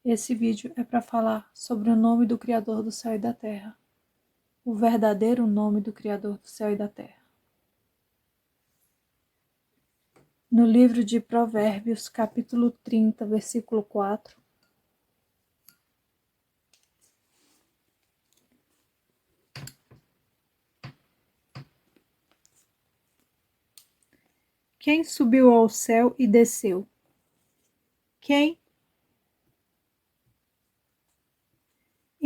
Esse vídeo é para falar sobre o nome do Criador do céu e da terra, o verdadeiro nome do Criador do céu e da terra. No livro de Provérbios, capítulo 30, versículo 4, quem subiu ao céu e desceu? Quem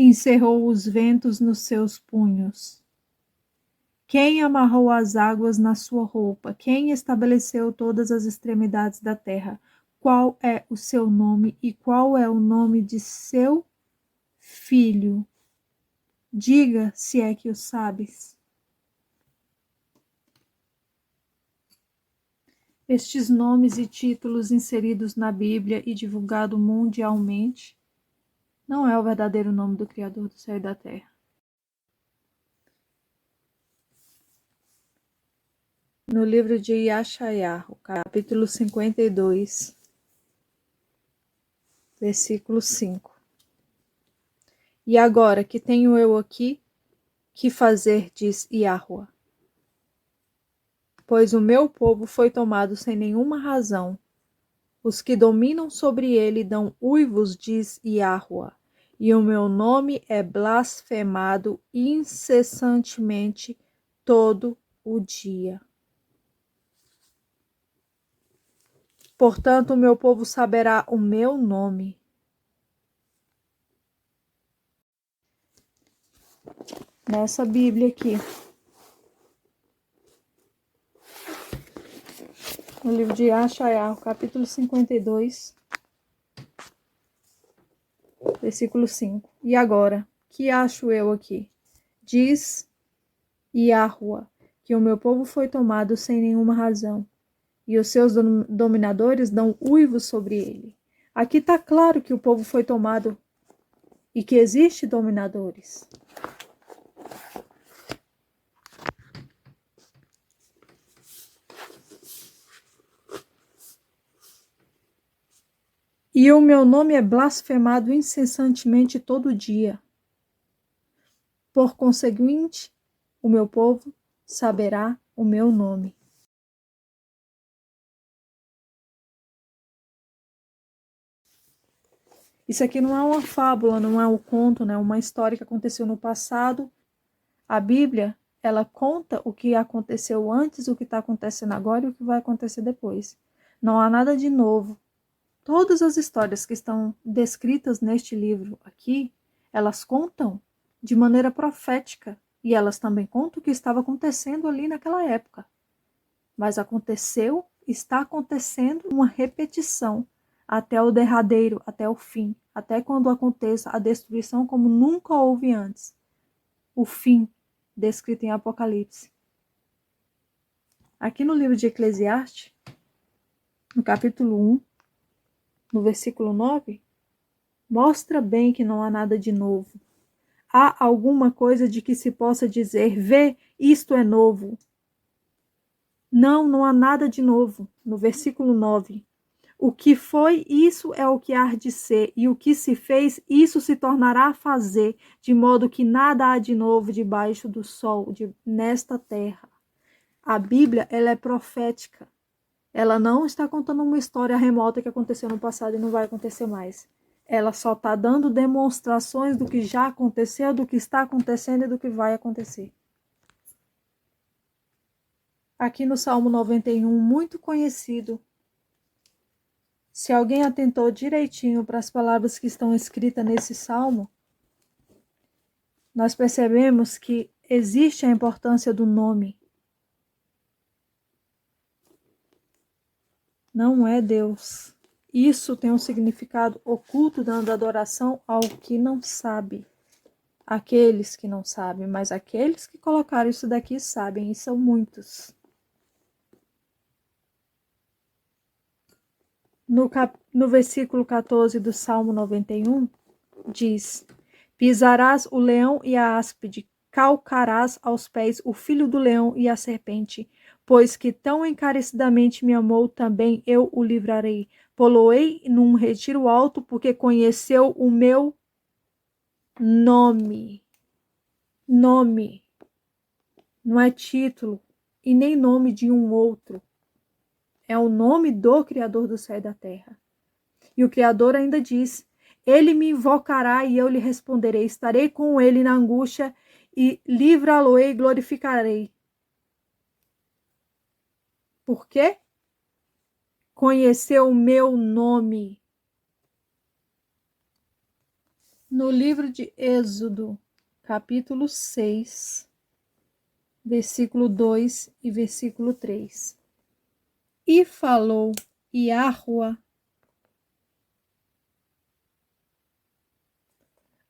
encerrou os ventos nos seus punhos? Quem amarrou as águas na sua roupa? Quem estabeleceu todas as extremidades da terra? Qual é o seu nome e qual é o nome de seu filho? Diga, se é que o sabes. Estes nomes e títulos inseridos na Bíblia e divulgados mundialmente não é o verdadeiro nome do Criador do céu e da terra. No livro de Yeshayahu, capítulo 52, versículo 5. E agora, que tenho eu aqui que fazer, diz Yahuwah? Pois o meu povo foi tomado sem nenhuma razão. Os que dominam sobre ele dão uivos, diz Yahuwah, e o meu nome é blasfemado incessantemente todo o dia. Portanto, o meu povo saberá o meu nome. Nessa Bíblia aqui, no livro de Yeshayahu, capítulo 52, versículo 5. E agora, que acho eu aqui? Diz Yahuwah, que o meu povo foi tomado sem nenhuma razão, e os seus dominadores dão uivos sobre ele. Aqui está claro que o povo foi tomado e que existem dominadores. E o meu nome é blasfemado incessantemente todo dia. Por conseguinte, o meu povo saberá o meu nome. Isso aqui não é uma fábula, não é um conto, né? É uma história que aconteceu no passado. A Bíblia, ela conta o que aconteceu antes, o que está acontecendo agora e o que vai acontecer depois. Não há nada de novo. Todas as histórias que estão descritas neste livro aqui, elas contam de maneira profética e elas também contam o que estava acontecendo ali naquela época. Mas aconteceu, está acontecendo uma repetição até o derradeiro, até o fim, até quando aconteça a destruição como nunca houve antes. O fim descrito em Apocalipse. Aqui no livro de Eclesiastes, no capítulo 1, no versículo 9, mostra bem que não há nada de novo. Há alguma coisa de que se possa dizer, vê, isto é novo. Não há nada de novo. No versículo 9, o que foi, isso é o que há de ser, e o que se fez, isso se tornará a fazer, de modo que nada há de novo debaixo do sol, nesta terra. A Bíblia, ela é profética. Ela não está contando uma história remota que aconteceu no passado e não vai acontecer mais. Ela só está dando demonstrações do que já aconteceu, do que está acontecendo e do que vai acontecer. Aqui no Salmo 91, muito conhecido. Se alguém atentou direitinho para as palavras que estão escritas nesse salmo, nós percebemos que existe a importância do nome. Não é Deus. Isso tem um significado oculto, dando adoração ao que não sabe. Aqueles que não sabem, mas aqueles que colocaram isso daqui sabem, e são muitos. No versículo 14 do Salmo 91, diz: pisarás o leão e a áspide, calcarás aos pés o filho do leão e a serpente, Pois que tão encarecidamente me amou, também eu o livrarei. Poloei num retiro alto, porque conheceu o meu nome. Nome. Não é título e nem nome de um outro. É o nome do Criador do céu e da terra. E o Criador ainda diz: ele me invocará e eu lhe responderei. Estarei com ele na angústia e livrá-lo-ei e glorificarei. Por quê? Conheceu o meu nome. No livro de Êxodo, capítulo 6, versículo 2 e versículo 3. E falou Yahuá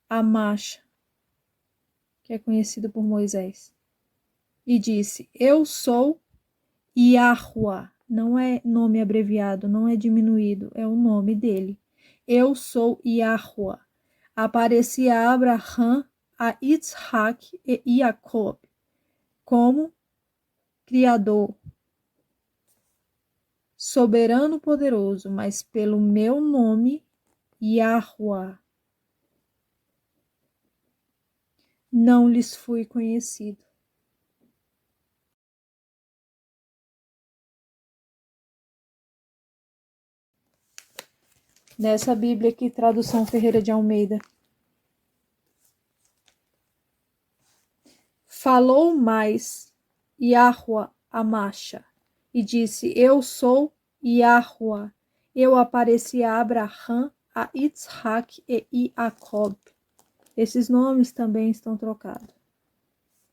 a Masha, que é conhecido por Moisés, e disse: eu sou Yahuá. Não é nome abreviado, não é diminuído, é o nome dele. Eu sou Yahuá. Apareci a Abraham, a Isaac e Jacob como Criador, soberano poderoso, mas pelo meu nome, Yahuá, não lhes fui conhecido. Nessa Bíblia aqui, tradução Ferreira de Almeida. Falou mais Yahuá a Masha e disse: eu sou Yahuá. Eu apareci a Abraham, a Isaac e Jacob. Esses nomes também estão trocados.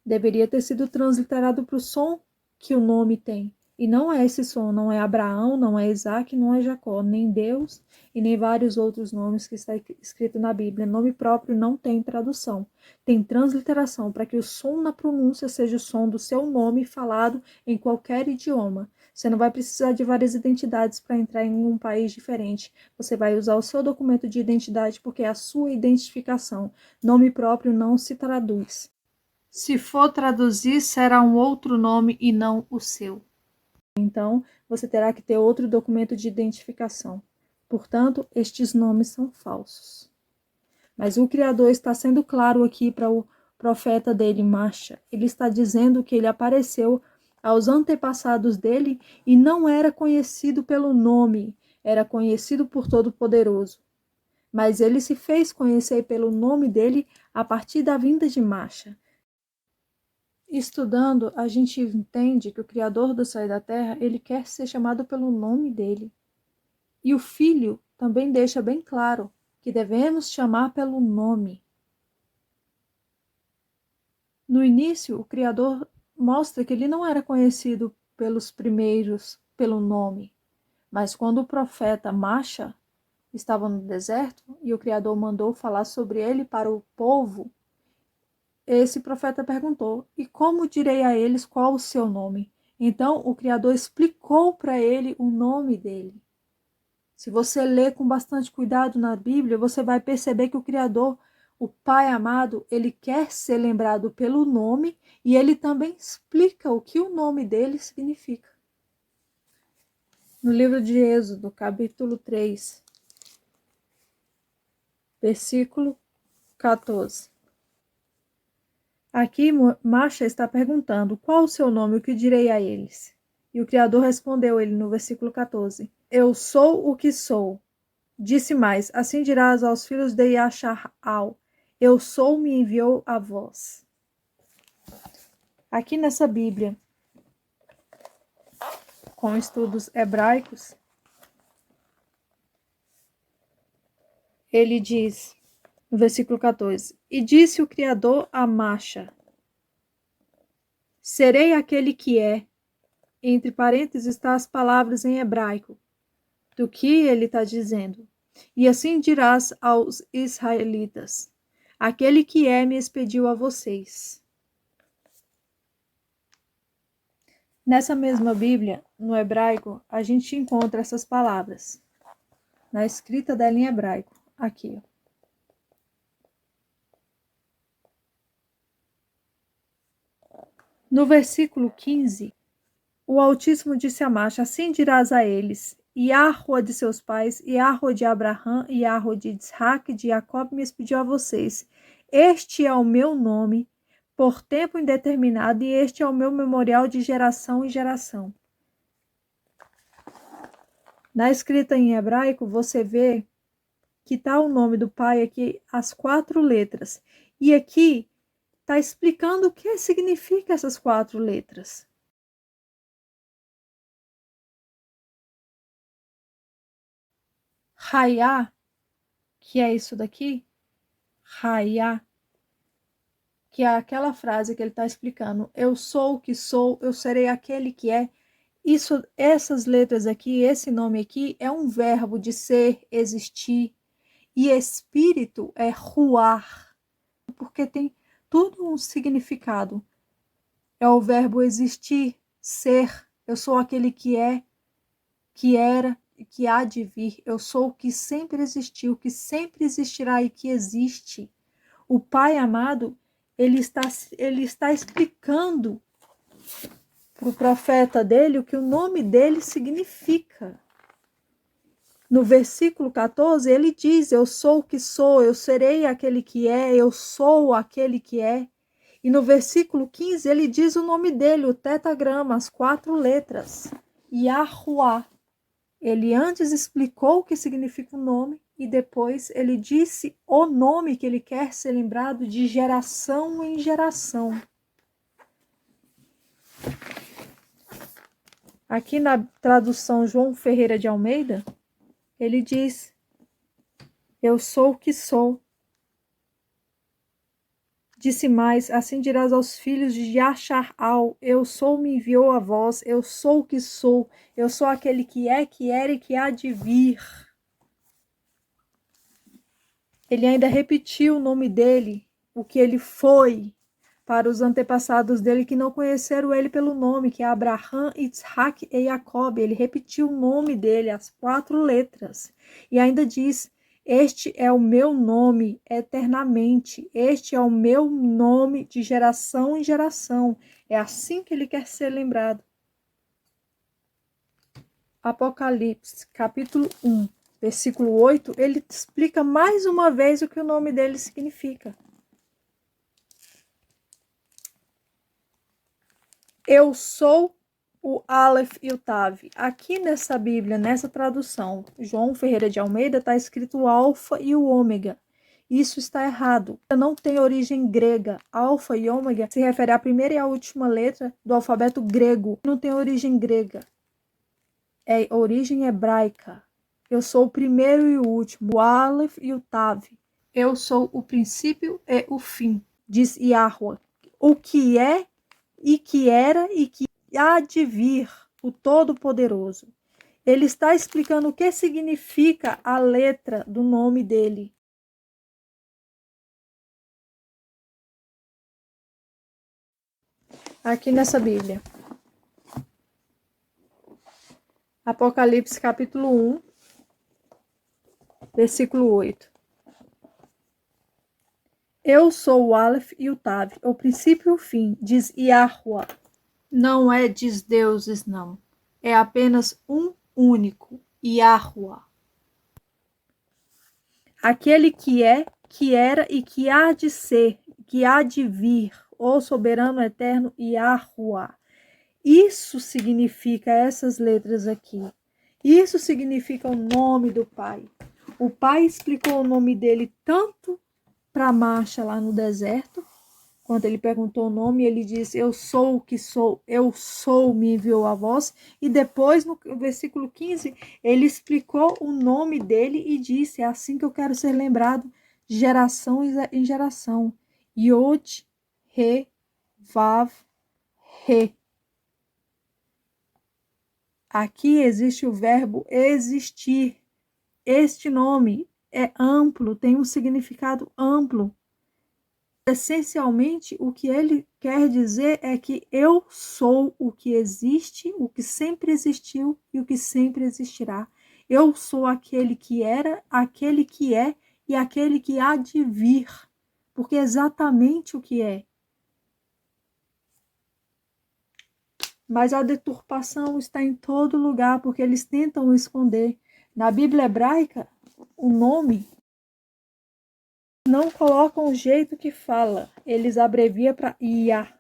Deveria ter sido transliterado para o som que o nome tem. E não é esse som, não é Abraão, não é Isaac, não é Jacó, nem Deus e nem vários outros nomes que está escrito na Bíblia. Nome próprio não tem tradução, tem transliteração para que o som na pronúncia seja o som do seu nome falado em qualquer idioma. Você não vai precisar de várias identidades para entrar em um país diferente. Você vai usar o seu documento de identidade porque é a sua identificação. Nome próprio não se traduz. Se for traduzir, será um outro nome e não o seu. Então, você terá que ter outro documento de identificação. Portanto, estes nomes são falsos. Mas o Criador está sendo claro aqui para o profeta dele, Masha. Ele está dizendo que ele apareceu aos antepassados dele e não era conhecido pelo nome, era conhecido por Todo-Poderoso. Mas ele se fez conhecer pelo nome dele a partir da vinda de Masha. Estudando, a gente entende que o Criador do céu e da terra, ele quer ser chamado pelo nome dele. E o Filho também deixa bem claro que devemos chamar pelo nome. No início, o Criador mostra que ele não era conhecido pelos primeiros pelo nome, mas quando o profeta Masha estava no deserto e o Criador mandou falar sobre ele para o povo, esse profeta perguntou: e como direi a eles qual o seu nome? Então o Criador explicou para ele o nome dele. Se você ler com bastante cuidado na Bíblia, você vai perceber que o Criador, o Pai amado, ele quer ser lembrado pelo nome e ele também explica o que o nome dele significa. No livro de Êxodo, capítulo 3, versículo 14. Aqui Masha está perguntando: qual o seu nome, o que direi a eles? E o Criador respondeu ele no versículo 14: eu sou o que sou. Disse mais: assim dirás aos filhos de Yasharal: eu sou, me enviou a vós. Aqui nessa Bíblia, com estudos hebraicos, ele diz, no versículo 14: e disse o Criador a Masha: serei aquele que é. Entre parênteses está as palavras em hebraico do que ele está dizendo. E assim dirás aos israelitas: aquele que é me expediu a vocês. Nessa mesma Bíblia, no hebraico, a gente encontra essas palavras, na escrita dela em hebraico, aqui. No versículo 15, O Altíssimo disse a Macha: assim dirás a eles: Yahweh de seus pais, Yahweh de Abraão, Yahweh de Isaac, de Jacob me expediu a vocês. Este é o meu nome por tempo indeterminado e este é o meu memorial de geração em geração. Na escrita em hebraico, você vê que está o nome do pai aqui, as 4 letras. E aqui está explicando o que significa essas 4 letras. Hayá, que é isso daqui, Hayá, que é aquela frase que ele está explicando, eu sou o que sou, eu serei aquele que é. Isso, essas letras aqui, esse nome aqui, é um verbo de ser, existir, e espírito é ruar, porque tem tudo um significado. É o verbo existir, ser, eu sou aquele que é, que era e que há de vir, eu sou o que sempre existiu, que sempre existirá e que existe. O Pai amado, ele está explicando para o profeta dele o que o nome dele significa. No versículo 14, ele diz: eu sou o que sou, eu serei aquele que é, eu sou aquele que é. E no versículo 15, ele diz o nome dele, o tetagrama, as 4 letras, Yahuwah. Ele antes explicou o que significa o nome e depois ele disse o nome que ele quer ser lembrado de geração em geração. Aqui na tradução João Ferreira de Almeida, ele diz: eu sou o que sou. Disse mais: assim dirás aos filhos de Yachar-al, eu sou, me enviou a vós, eu sou o que sou, eu sou aquele que é, que era e que há de vir. Ele ainda repetiu o nome dele, o que ele foi, para os antepassados dele que não conheceram ele pelo nome, que é Abraão, Isaac e Jacob. Ele repetiu o nome dele, as 4 letras. E ainda diz: este é o meu nome eternamente, este é o meu nome de geração em geração. É assim que ele quer ser lembrado. Apocalipse, capítulo 1, versículo 8, ele explica mais uma vez o que o nome dele significa. Eu sou o Aleph e o Tav. Aqui nessa Bíblia, nessa tradução, João Ferreira de Almeida, está escrito o Alfa e o Ômega. Isso está errado. Não tem origem grega. Alfa e Ômega se refere à primeira e à última letra do alfabeto grego. Não tem origem grega. É origem hebraica. Eu sou o primeiro e o último, o Aleph e o Tav. Eu sou o princípio e o fim, diz Yahweh. O que é e que era e que há de vir, o Todo-Poderoso. Ele está explicando o que significa a letra do nome dele. Aqui nessa Bíblia. Apocalipse capítulo 1, versículo 8. Eu sou o Aleph e o Tav, o princípio e o fim, diz Yahweh. Não é diz deuses, não. É apenas um único, Yahweh. Aquele que é, que era e que há de ser, que há de vir, o soberano eterno Yahweh. Isso significa essas letras aqui. Isso significa o nome do Pai. O Pai explicou o nome dele tanto para Marcha lá no deserto, quando ele perguntou o nome, ele disse: eu sou o que sou, eu sou, me enviou a voz. E depois, no versículo 15, ele explicou o nome dele e disse: é assim que eu quero ser lembrado, de geração em geração. Yod, Re, Vav, Re. Aqui existe o verbo existir. Este nome é amplo, tem um significado amplo. Essencialmente, o que ele quer dizer é que eu sou o que existe, o que sempre existiu e o que sempre existirá. Eu sou aquele que era, aquele que é e aquele que há de vir, porque é exatamente o que é. Mas a deturpação está em todo lugar, porque eles tentam esconder. Na Bíblia hebraica, o nome não colocam o jeito que fala. Eles abreviam para Iá.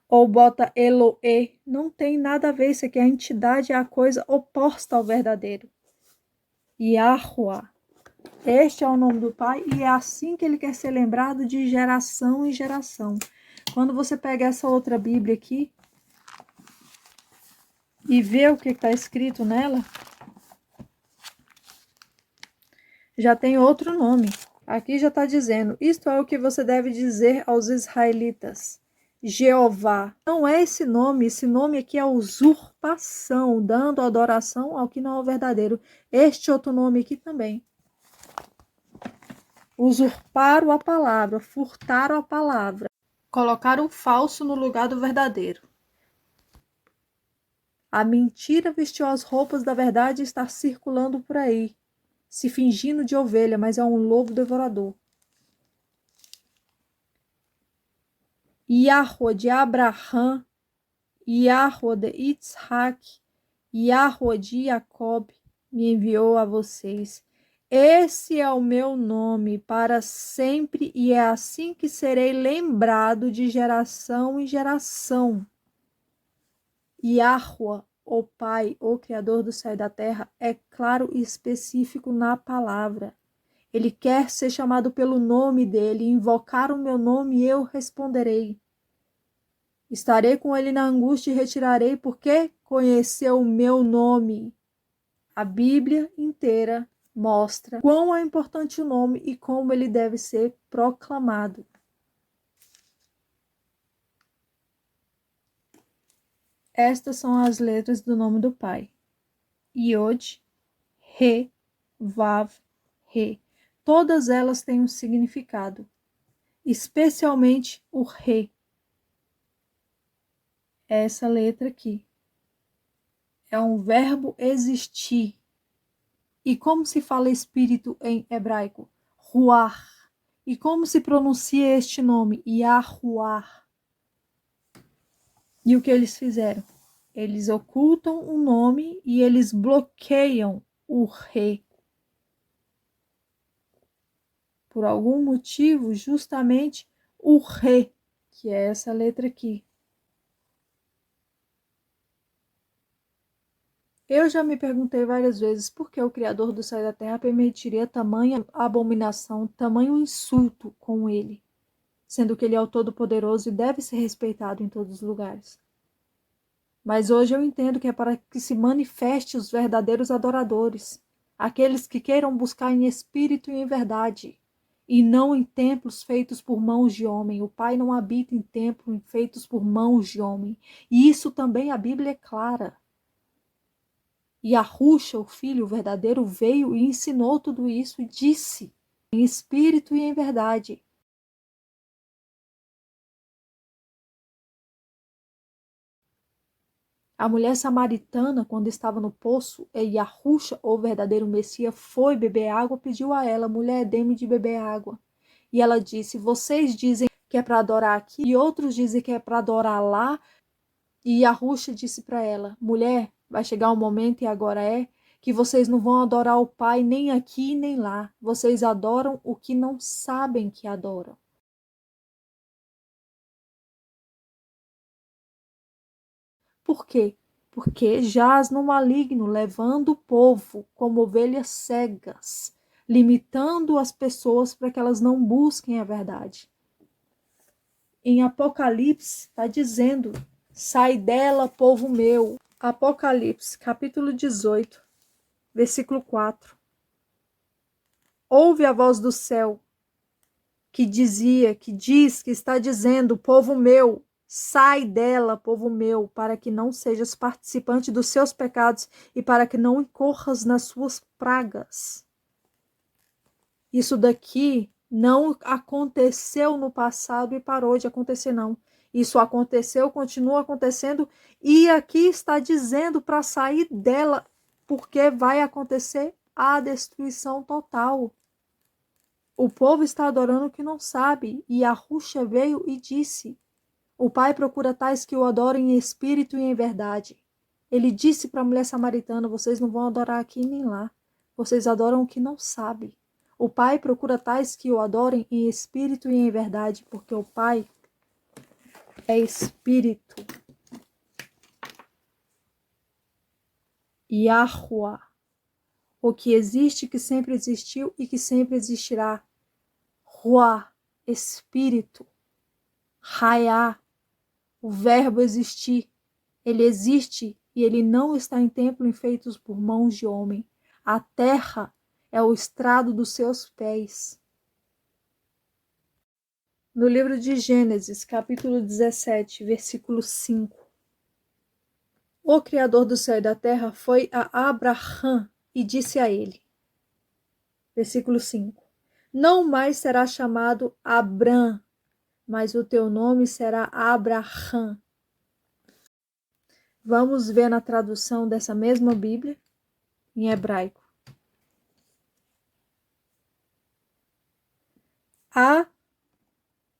Ou bota Eloé. Não tem nada a ver. Isso aqui, a entidade é a coisa oposta ao verdadeiro. Yahuwah. Este é o nome do Pai e é assim que ele quer ser lembrado de geração em geração. Quando você pega essa outra Bíblia aqui e vê o que está escrito nela, já tem outro nome. Aqui já está dizendo, isto é o que você deve dizer aos israelitas. Jeová. Não é esse nome aqui é usurpação, dando adoração ao que não é o verdadeiro. Este outro nome aqui também. Usurparam a palavra, furtaram a palavra. Colocaram o falso no lugar do verdadeiro. A mentira vestiu as roupas da verdade e está circulando por aí, se fingindo de ovelha, mas é um lobo devorador. Yahweh de Abraham, Yahweh de Yitzhak, Yahweh de Jacob me enviou a vocês. Esse é o meu nome para sempre e é assim que serei lembrado de geração em geração. Yahweh, o Pai, o Criador do céu e da terra, é claro e específico na palavra. Ele quer ser chamado pelo nome dele, invocar o meu nome e eu responderei. Estarei com ele na angústia e retirarei, porque conheceu o meu nome. A Bíblia inteira mostra quão é importante o nome e como ele deve ser proclamado. Estas são as letras do nome do Pai. Yod, Re, Vav, Re. Todas elas têm um significado, especialmente o Re. Essa letra aqui é um verbo existir. E como se fala espírito em hebraico? Ruach. E como se pronuncia este nome? Yahuwah. E o que eles fizeram? Eles ocultam o nome e eles bloqueiam o Re. Por algum motivo, justamente o Re, que é essa letra aqui. Eu já me perguntei várias vezes por que o Criador do céu e da terra permitiria tamanha abominação, tamanho insulto com ele, sendo que ele é o Todo-Poderoso e deve ser respeitado em todos os lugares. Mas hoje eu entendo que é para que se manifeste os verdadeiros adoradores, aqueles que queiram buscar em espírito e em verdade, e não em templos feitos por mãos de homem. O Pai não habita em templos feitos por mãos de homem. E isso também a Bíblia é clara. E Yahushua, o Filho verdadeiro, veio e ensinou tudo isso e disse, em espírito e em verdade. A mulher samaritana, quando estava no poço, e Yahushua, o verdadeiro Messias, foi beber água, pediu a ela, mulher, dê-me de beber água. E ela disse, vocês dizem que é para adorar aqui, e outros dizem que é para adorar lá. E Yahushua disse para ela, mulher, vai chegar um momento, e agora é, que vocês não vão adorar o Pai nem aqui nem lá. Vocês adoram o que não sabem que adoram. Por quê? Porque jaz no maligno, levando o povo como ovelhas cegas, limitando as pessoas para que elas não busquem a verdade. Em Apocalipse está dizendo, sai dela, povo meu. Apocalipse, capítulo 18, versículo 4. Ouve a voz do céu, que diz, que está dizendo, povo meu, sai dela, povo meu, para que não sejas participante dos seus pecados e para que não incorras nas suas pragas. Isso daqui não aconteceu no passado e parou de acontecer, não. Isso aconteceu, continua acontecendo e aqui está dizendo para sair dela, porque vai acontecer a destruição total. O povo está adorando o que não sabe, e Yahushua veio e disse, O Pai procura tais que o adorem em espírito e em verdade. Ele disse para a mulher samaritana, vocês não vão adorar aqui nem lá. Vocês adoram o que não sabem. O Pai procura tais que o adorem em espírito e em verdade, porque o Pai é espírito. Yahuwah, o que existe, que sempre existiu e que sempre existirá. Ruah, espírito. Hayá, o verbo existir. Ele existe e ele não está em templo feitos por mãos de homem. A terra é o estrado dos seus pés. No livro de Gênesis, capítulo 17, versículo 5. O Criador do céu e da terra foi a Abraão e disse a ele, versículo 5, não mais será chamado Abrão, mas o teu nome será Abraão. Vamos ver na tradução dessa mesma Bíblia, em hebraico.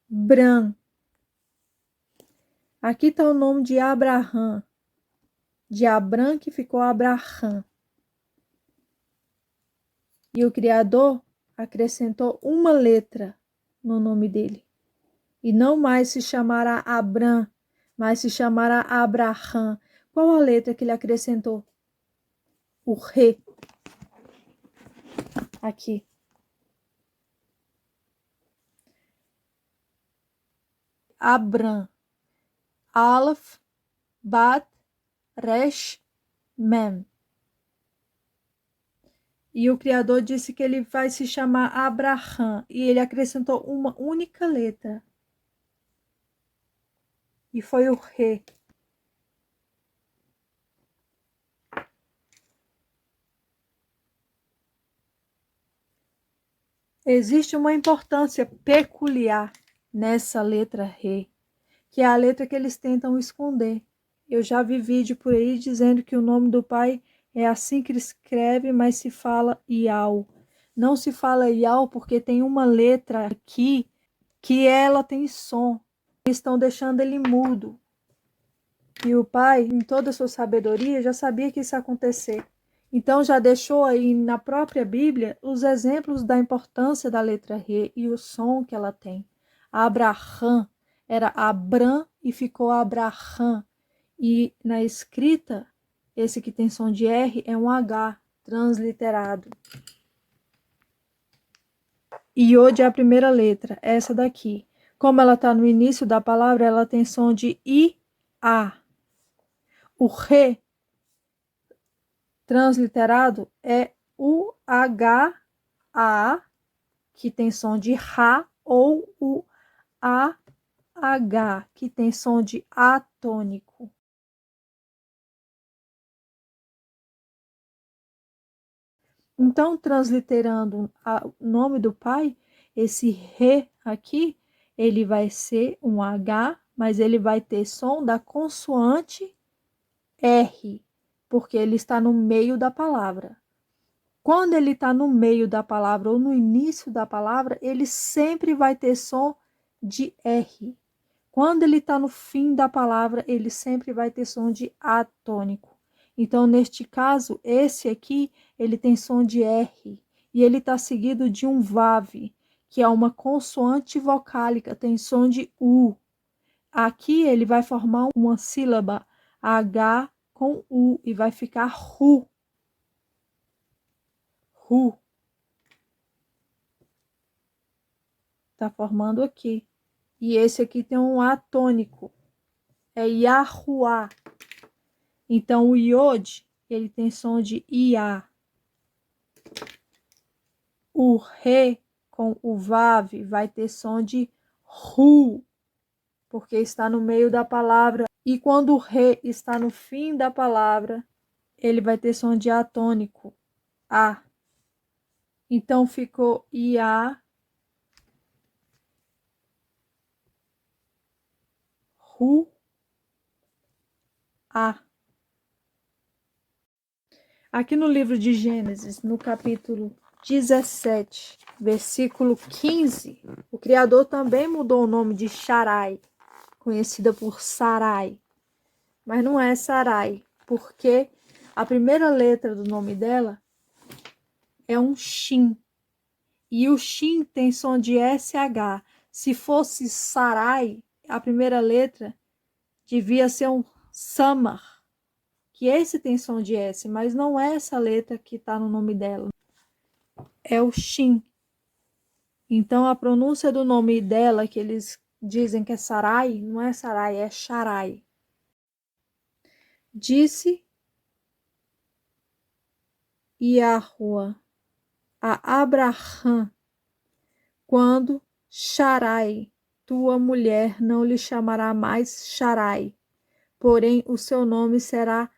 Abram. Aqui está o nome de Abraão. De Abram que ficou Abraão. E o Criador acrescentou uma letra no nome dele. E não mais se chamará Abram, mas se chamará Abraão. Qual a letra que ele acrescentou? O Re. Aqui. Abram. Aleph, Bat, Resh, Mem. E o Criador disse que ele vai se chamar Abraão. E ele acrescentou uma única letra. E foi o Re. Existe uma importância peculiar nessa letra Re, que é a letra que eles tentam esconder. Eu já vi vídeo por aí dizendo que o nome do Pai é assim que escreve, mas se fala Iau. Não se fala Iau porque tem uma letra aqui que ela tem som. Estão deixando ele mudo. E o Pai, em toda a sua sabedoria, já sabia que isso ia acontecer. Então já deixou aí na própria Bíblia os exemplos da importância da letra Re e o som que ela tem. Abraham era Abram e ficou Abraham. E na escrita, esse que tem som de R é um H transliterado. Iod é a primeira letra, essa daqui. Como ela está no início da palavra, ela tem som de I-A. O Re transliterado é o H-A, que tem som de Ra, ou o A-H, que tem som de A tônico. Então, transliterando o nome do Pai, esse Re aqui, ele vai ser um H, mas ele vai ter som da consoante R, porque ele está no meio da palavra. Quando ele está no meio da palavra ou no início da palavra, ele sempre vai ter som de R. Quando ele está no fim da palavra, ele sempre vai ter som de A tônico. Então, neste caso, esse aqui, ele tem som de R. E ele está seguido de um VAV, que é uma consoante vocálica, tem som de U. Aqui ele vai formar uma sílaba H com U e vai ficar RU. RU. Tá formando aqui. E esse aqui tem um A tônico. É Yahuwah. Então o Iod, ele tem som de Ia. O Re com o Vav vai ter som de Ru, porque está no meio da palavra. E quando o Re está no fim da palavra, ele vai ter som de A tônico. A. Então ficou Ia, Ru, A. Aqui no livro de Gênesis, no capítulo 17, versículo 15, o Criador também mudou o nome de Sharai. conhecida por Sarai. Mas não é Sarai, porque a primeira letra do nome dela é um Shin. E o Shin tem som de SH. Se fosse Sarai, a primeira letra devia ser um Samar, que esse tem som de S, mas não é essa letra que está no nome dela. É o Shin. Então, a pronúncia do nome dela, que eles dizem que é Sarai, não é Sarai, é Sharai. Disse Yahuwah a Abraham, quando Sharai, tua mulher, não lhe chamará mais Sharai, porém o seu nome será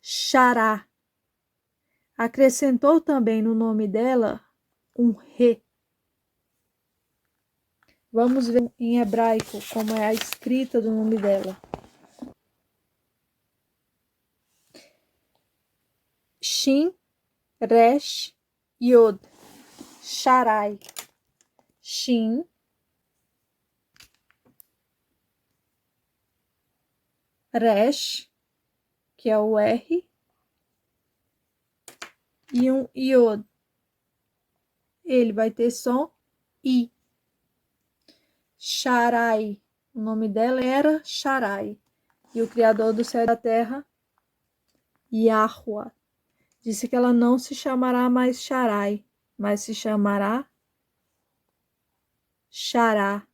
Shará. Acrescentou também no nome dela um Re. Vamos ver em hebraico como é a escrita do nome dela. Shin, Resh, Yod, Sharai. Shin, Resh, que é o R, e um Yod. Ele vai ter som I. Sharai. O nome dela era Sharai. E o Criador do céu e da terra, Yahuwah, disse que ela não se chamará mais Sharai, mas se chamará Shará.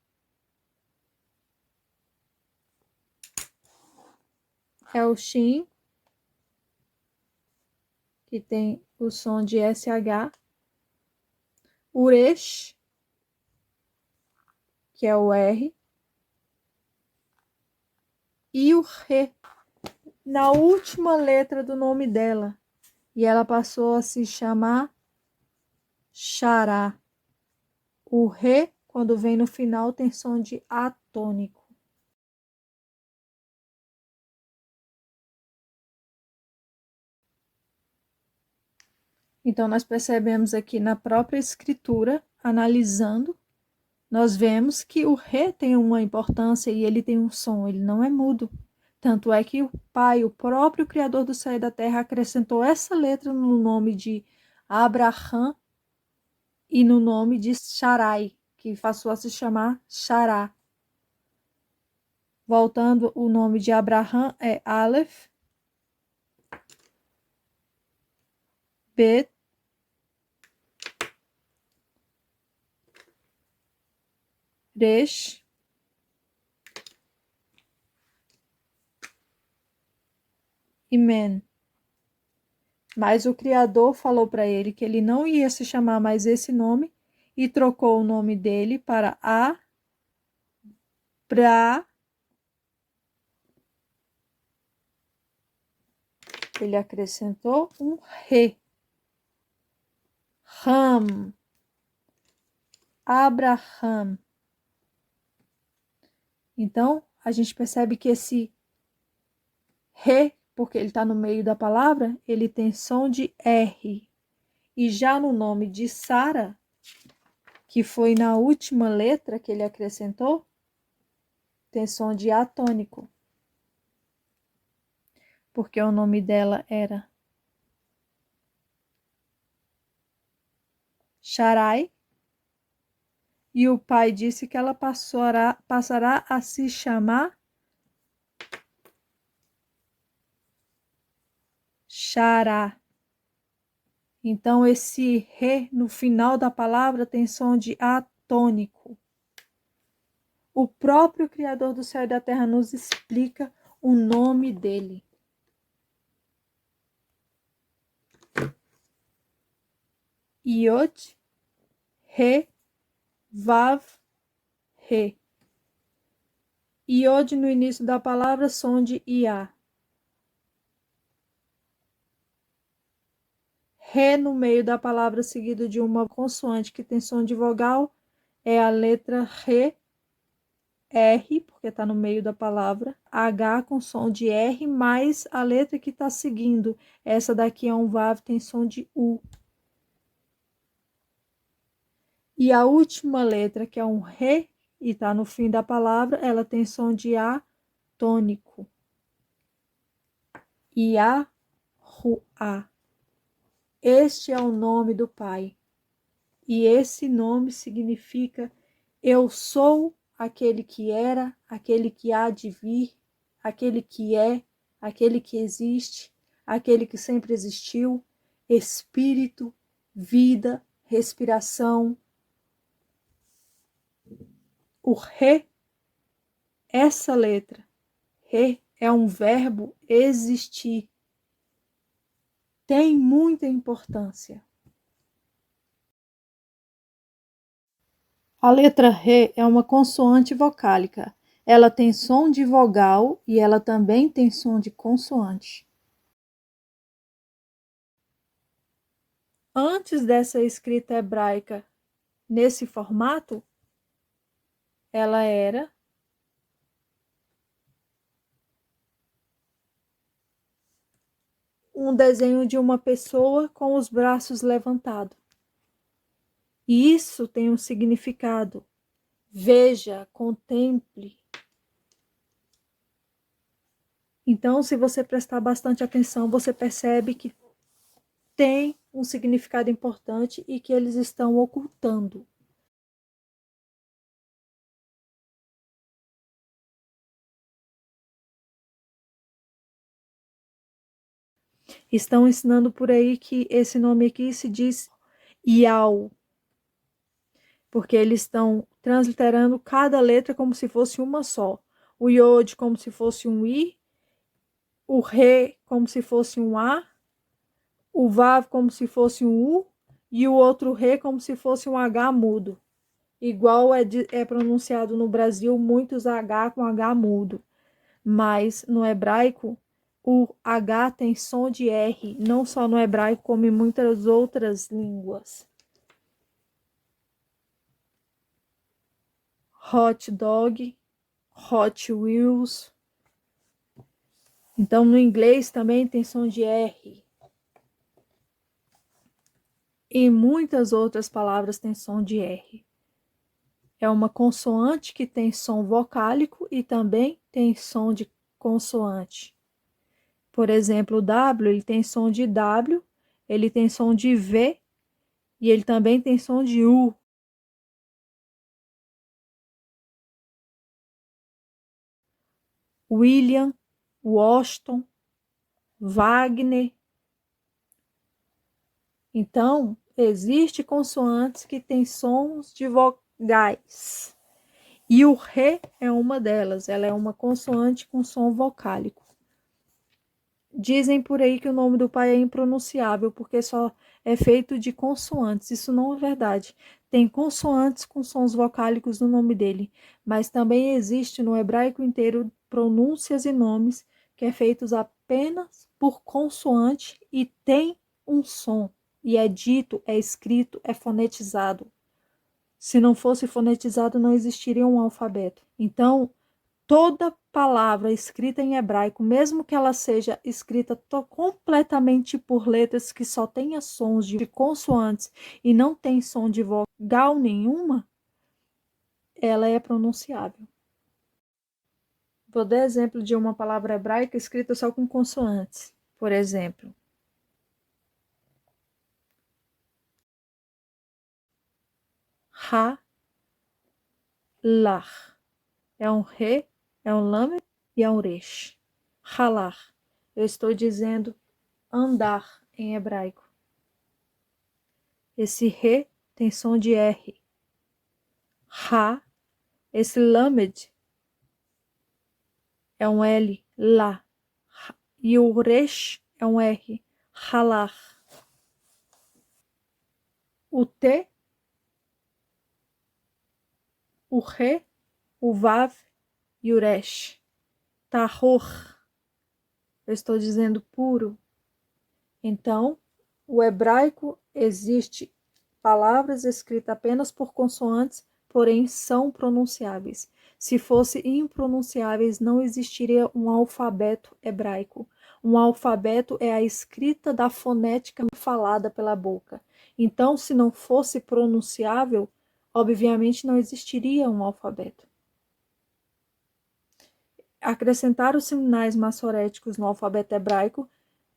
É o Shin, que tem o som de SH. O Resh, que é o R. E o Re, na última letra do nome dela. E ela passou a se chamar Shará. O Re, quando vem no final, tem som de atônico. Então, nós percebemos aqui na própria escritura, analisando, nós vemos que o Re tem uma importância e ele tem um som, ele não é mudo. Tanto é que o Pai, o próprio Criador do céu e da terra, acrescentou essa letra no nome de Abraham e no nome de Sharai, que passou a se chamar Shará. Voltando, o nome de Abraham é Aleph, Bet, Resh, e Men. Mas o Criador falou para ele que ele não ia se chamar mais esse nome e trocou o nome dele para Abra. Ele acrescentou um Re. Ram. Abraham. Então, a gente percebe que esse Re, porque ele está no meio da palavra, ele tem som de R. E já no nome de Sara, que foi na última letra que ele acrescentou, tem som de atônico. Porque o nome dela era Sharai. E o pai disse que ela passará a se chamar Shará. Então, esse Re no final da palavra tem som de atônico. O próprio Criador do céu e da terra nos explica o nome dele. Yod, Re, Vav, Re. Yod no início da palavra, som de Iá. Re no meio da palavra, seguido de uma consoante que tem som de vogal, é a letra Re. R, porque está no meio da palavra. H com som de R, mais a letra que está seguindo. Essa daqui é um Vav, tem som de U. E a última letra, que é um Re, e está no fim da palavra, ela tem som de A tônico. Yahuá. Este é o nome do Pai. E esse nome significa eu sou aquele que era, aquele que há de vir, aquele que é, aquele que existe, aquele que sempre existiu, espírito, vida, respiração. O Re, essa letra, Re, é um verbo existir. Tem muita importância. A letra Re é uma consoante vocálica. Ela tem som de vogal e ela também tem som de consoante. Antes dessa escrita hebraica nesse formato, ela era um desenho de uma pessoa com os braços levantados. E isso tem um significado. Veja, contemple. Então, se você prestar bastante atenção, você percebe que tem um significado importante e que eles estão ocultando. Estão ensinando por aí que esse nome aqui se diz Iau, porque eles estão transliterando cada letra como se fosse uma só. O Yod como se fosse um I, o Re como se fosse um A, o Vav como se fosse um U e o outro Re como se fosse um H mudo. Igual é pronunciado no Brasil muitos H com H mudo, mas no hebraico o H tem som de R, não só no hebraico, como em muitas outras línguas. Hot dog, Hot Wheels. Então, no inglês também tem som de R. E muitas outras palavras têm som de R. É uma consoante que tem som vocálico e também tem som de consoante. Por exemplo, o W, ele tem som de W, ele tem som de V e ele também tem som de U. William, Washington, Wagner. Então, existe consoantes que têm sons de vogais. E o Re é uma delas, ela é uma consoante com som vocálico. Dizem por aí que o nome do Pai é impronunciável, porque só é feito de consoantes. Isso não é verdade. Tem consoantes com sons vocálicos no nome dele, mas também existe no hebraico inteiro pronúncias e nomes que é feitos apenas por consoante e tem um som. E é dito, é escrito, é fonetizado. Se não fosse fonetizado, não existiria um alfabeto. Então, toda palavra escrita em hebraico, mesmo que ela seja escrita completamente por letras que só tenha sons de consoantes e não tem som de vogal nenhuma, ela é pronunciável. Vou dar exemplo de uma palavra hebraica escrita só com consoantes. Por exemplo, ha, lar. É um re, é um lamed e é um resh. Halar. Eu estou dizendo andar em hebraico. Esse re tem som de R. Ha, esse lamed é um L, lá. E o resh é um R, halar. O T, o re, o vav e o resh. Tahor. Eu estou dizendo puro. Então, o hebraico existe palavras escritas apenas por consoantes, porém são pronunciáveis. Se fossem impronunciáveis, não existiria um alfabeto hebraico. Um alfabeto é a escrita da fonética falada pela boca. Então, se não fosse pronunciável, obviamente não existiria um alfabeto. Acrescentaram os sinais maçoréticos no alfabeto hebraico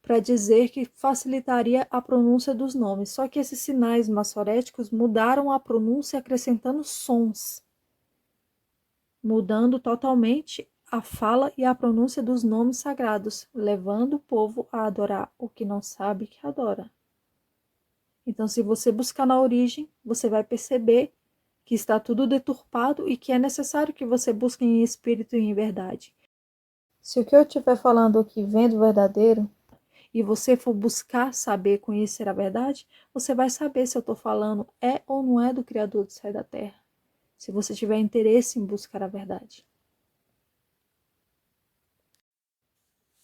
para dizer que facilitaria a pronúncia dos nomes. Só que esses sinais maçoréticos mudaram a pronúncia acrescentando sons, mudando totalmente a fala e a pronúncia dos nomes sagrados, levando o povo a adorar o que não sabe que adora. Então, se você buscar na origem, você vai perceber que está tudo deturpado e que é necessário que você busque em espírito e em verdade. Se o que eu estiver falando aqui vem do verdadeiro, e você for buscar saber, conhecer a verdade, você vai saber se eu estou falando é ou não é do Criador do céu e da terra. Se você tiver interesse em buscar a verdade.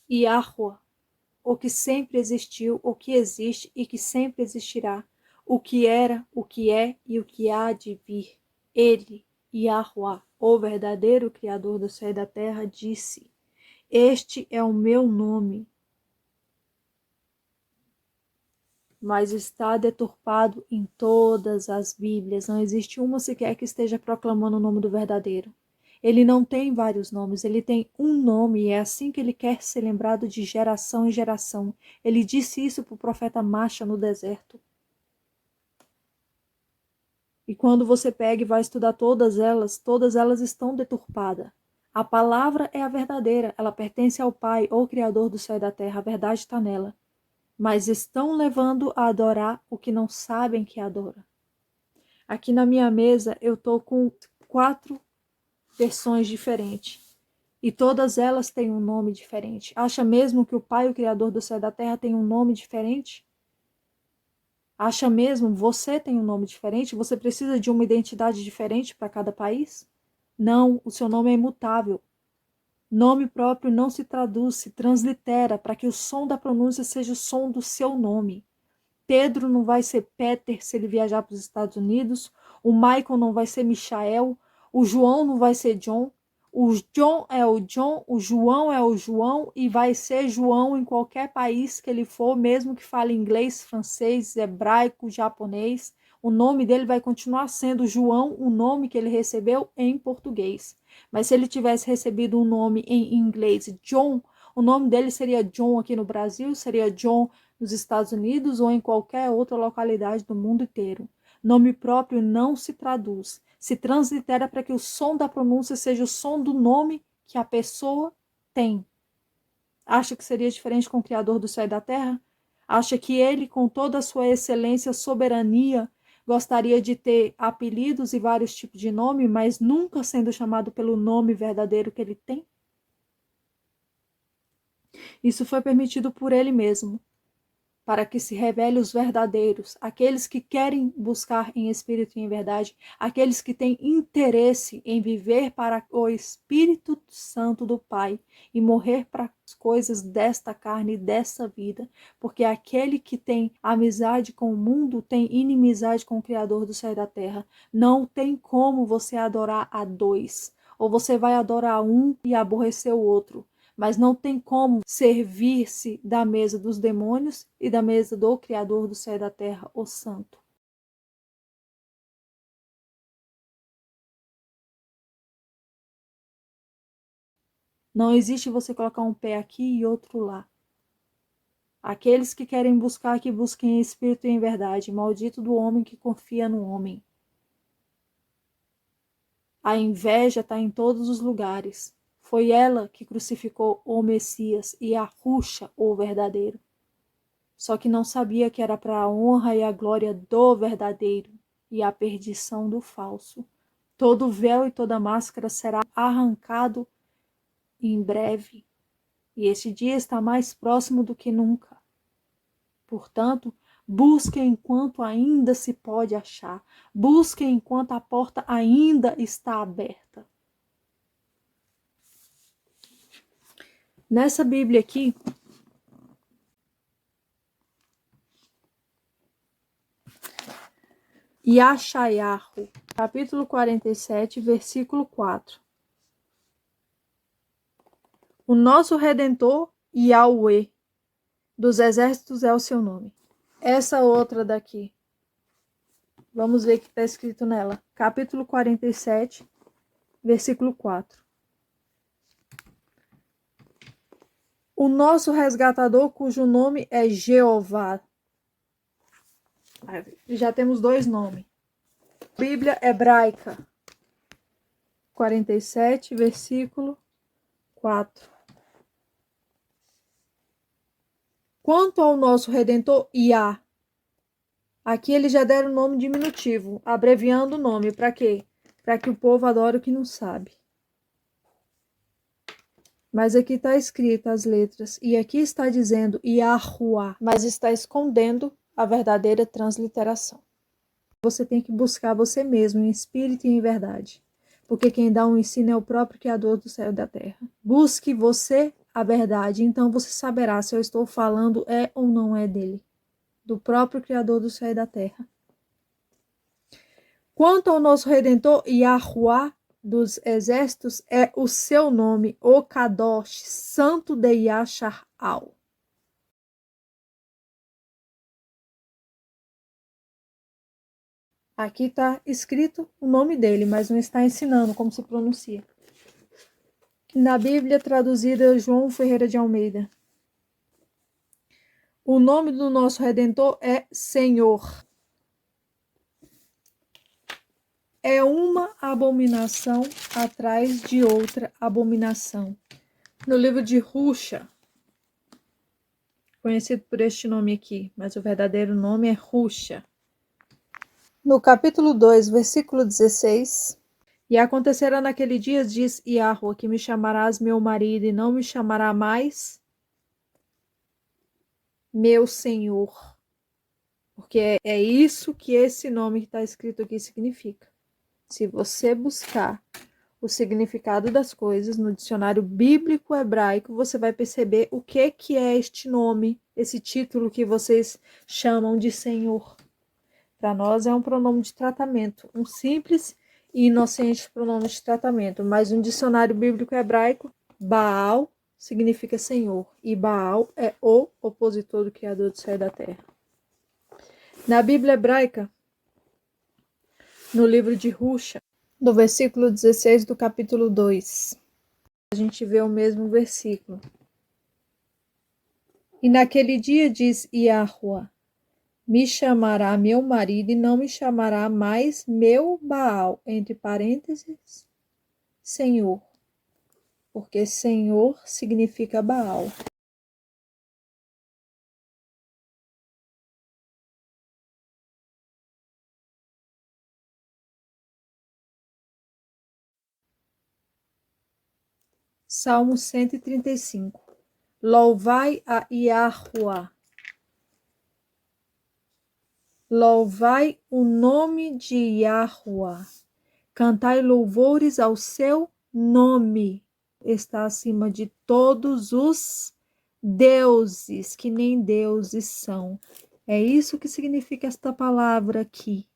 Yahuwah, o que sempre existiu, o que existe e que sempre existirá, o que era, o que é e o que há de vir. Ele, Yahuwah, o verdadeiro Criador do céu e da terra, disse: Este é o meu nome, mas está deturpado em todas as Bíblias. Não existe uma sequer que esteja proclamando o nome do verdadeiro. Ele não tem vários nomes, ele tem um nome e é assim que ele quer ser lembrado de geração em geração. Ele disse isso para o profeta Macha no deserto. E quando você pega e vai estudar todas elas estão deturpadas. A palavra é a verdadeira, ela pertence ao Pai, ou Criador do céu e da terra, a verdade está nela. Mas estão levando a adorar o que não sabem que adora. Aqui na minha mesa eu estou com 4 versões diferentes. E todas elas têm um nome diferente. Acha mesmo que o Pai, o Criador do céu e da terra, tem um nome diferente? Acha mesmo você tem um nome diferente? Você precisa de uma identidade diferente para cada país? Não, o seu nome é imutável. Nome próprio não se traduz, se translitera para que o som da pronúncia seja o som do seu nome. Pedro não vai ser Peter se ele viajar para os Estados Unidos, o Michael não vai ser Michael, o João não vai ser John, o John é o John, o João é o João e vai ser João em qualquer país que ele for, mesmo que fale inglês, francês, hebraico, japonês, o nome dele vai continuar sendo João, o nome que ele recebeu em português. Mas se ele tivesse recebido um nome em inglês, John, o nome dele seria John aqui no Brasil, seria John nos Estados Unidos ou em qualquer outra localidade do mundo inteiro. Nome próprio não se traduz, se translitera para que o som da pronúncia seja o som do nome que a pessoa tem. Acha que seria diferente com o Criador do céu e da terra? Acha que ele, com toda a sua excelência, soberania, gostaria de ter apelidos e vários tipos de nome, mas nunca sendo chamado pelo nome verdadeiro que ele tem? Isso foi permitido por ele mesmo, para que se revele os verdadeiros, aqueles que querem buscar em espírito e em verdade, aqueles que têm interesse em viver para o Espírito Santo do Pai e morrer para as coisas desta carne e dessa vida, porque aquele que tem amizade com o mundo tem inimizade com o Criador do céu e da terra. Não tem como você adorar a dois, ou você vai adorar um e aborrecer o outro. Mas não tem como servir-se da mesa dos demônios e da mesa do Criador do céu e da terra, o Santo. Não existe você colocar um pé aqui e outro lá. Aqueles que querem buscar, que busquem em espírito e em verdade. Maldito do homem que confia no homem. A inveja está em todos os lugares. Foi ela que crucificou o Messias e a Ruxa, o verdadeiro. Só que não sabia que era para a honra e a glória do verdadeiro e a perdição do falso. Todo véu e toda máscara será arrancado em breve, e esse dia está mais próximo do que nunca. Portanto, busquem enquanto ainda se pode achar, busquem enquanto a porta ainda está aberta. Nessa Bíblia aqui, Yashayahu, capítulo 47, versículo 4. O nosso Redentor, Yahweh, dos exércitos é o seu nome. Essa outra daqui, Vamos ver o que está escrito nela. Capítulo 47, versículo 4. O nosso resgatador, cujo nome é Jeová. Já temos 2 nomes. Bíblia hebraica, 47, versículo 4. Quanto ao nosso Redentor, Iá. Aqui eles já deram o nome diminutivo, abreviando o nome. Para quê? Para que o povo adore o que não sabe. Mas aqui está escrito as letras. E aqui está dizendo Yahuwah, mas está escondendo a verdadeira transliteração. Você tem que buscar você mesmo em espírito e em verdade. Porque quem dá um ensino é o próprio Criador do céu e da terra. Busque você a verdade, então você saberá se eu estou falando é ou não é dele. Do próprio Criador do céu e da terra. Quanto ao nosso Redentor, Yahuwah dos exércitos é o seu nome, o Kadosh, Santo de Yashar-al. Aqui está escrito o nome dele, mas não está ensinando como se pronuncia. Na Bíblia traduzida João Ferreira de Almeida. O nome do nosso Redentor é Senhor. É uma abominação atrás de outra abominação. No livro de Rusha, conhecido por este nome aqui, mas o verdadeiro nome é Rusha. No capítulo 2, versículo 16. E acontecerá naquele dia, diz Yahuwah, que me chamarás meu marido e não me chamará mais meu Senhor. Porque é isso que esse nome que está escrito aqui significa. Se você buscar o significado das coisas no dicionário bíblico hebraico, você vai perceber o que é este nome, esse título que vocês chamam de Senhor. Para nós é um pronome de tratamento, um simples e inocente pronome de tratamento, mas no dicionário bíblico hebraico, Baal significa Senhor, e Baal é o opositor do Criador do céu e da terra. Na Bíblia hebraica, no livro de Rusha, no versículo 16 do capítulo 2, a gente vê o mesmo versículo. E naquele dia diz Yahuwah, me chamará meu marido e não me chamará mais meu Baal, entre parênteses, Senhor, porque Senhor significa Baal. Salmo 135. Louvai a Yahuwah. Louvai o nome de Yahuwah. Cantai louvores ao seu nome. Está acima de todos os deuses, que nem deuses são. É isso que significa esta palavra aqui.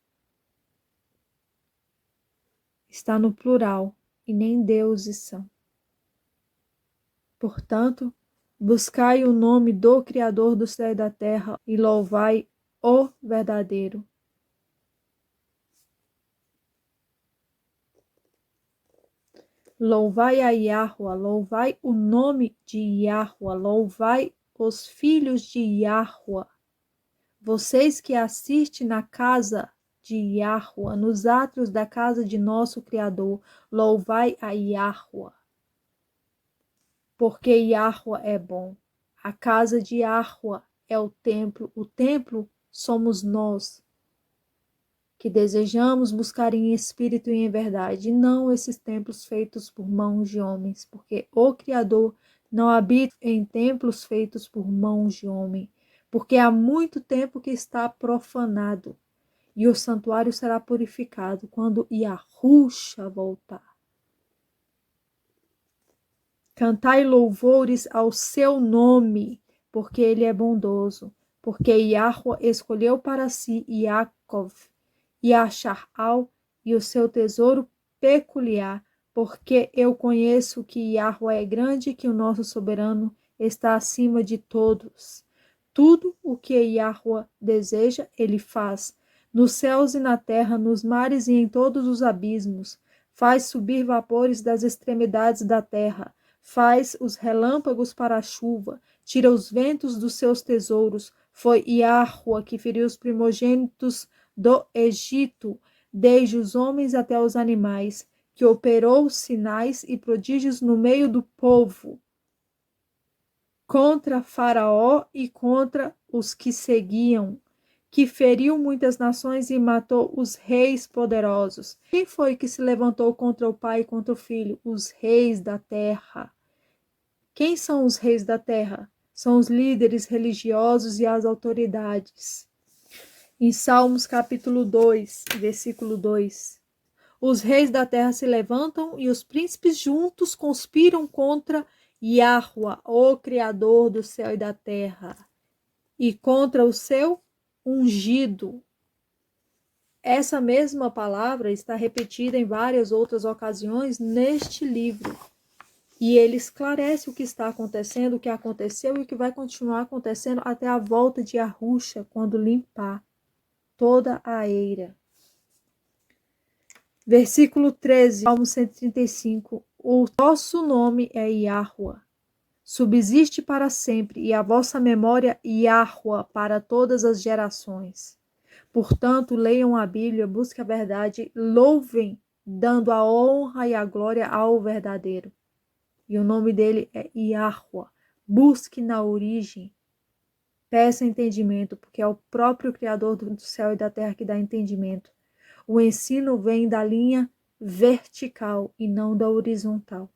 Está no plural, e nem deuses são. Portanto, buscai o nome do Criador do céu e da terra e louvai o verdadeiro. Louvai a Yahuwah, louvai o nome de Yahuwah, louvai os filhos de Yahuwah. Vocês que assistem na casa de Yahuwah, nos átrios da casa de nosso Criador, louvai a Yahuwah. Porque Yahuwah é bom. A casa de Yahuwah é o templo somos nós, que desejamos buscar em espírito e em verdade, e não esses templos feitos por mãos de homens, porque o Criador não habita em templos feitos por mãos de homem, porque há muito tempo que está profanado, e o santuário será purificado quando Yahushua voltar. Cantai louvores ao seu nome, porque ele é bondoso, porque Yahuwah escolheu para si Yaakov, Yashar-al e o seu tesouro peculiar, porque eu conheço que Yahuwah é grande e que o nosso soberano está acima de todos. Tudo o que Yahuwah deseja, ele faz, nos céus e na terra, nos mares e em todos os abismos. Faz subir vapores das extremidades da terra, faz os relâmpagos para a chuva, tira os ventos dos seus tesouros. Foi Iahua que feriu os primogênitos do Egito, desde os homens até os animais, que operou sinais e prodígios no meio do povo, contra Faraó e contra os que seguiam, que feriu muitas nações e matou os reis poderosos. Quem foi que se levantou contra o pai e contra o filho? Os reis da terra. Quem são os reis da terra? São os líderes religiosos e as autoridades. Em Salmos capítulo 2, versículo 2. Os reis da terra se levantam e os príncipes juntos conspiram contra Iahua, o Criador do céu e da terra, e contra o seu ungido. Essa mesma palavra está repetida em várias outras ocasiões neste livro. E ele esclarece o que está acontecendo, o que aconteceu e o que vai continuar acontecendo até a volta de Yahusha, quando limpar toda a eira. Versículo 13, Salmo 135. O vosso nome é Iahua, subsiste para sempre, e a vossa memória Iahua para todas as gerações. Portanto, leiam a Bíblia, busquem a verdade, louvem, dando a honra e a glória ao verdadeiro. E o nome dele é Iahua. Busque na origem, peça entendimento, porque é o próprio Criador do céu e da terra que dá entendimento. O ensino vem da linha vertical e não da horizontal.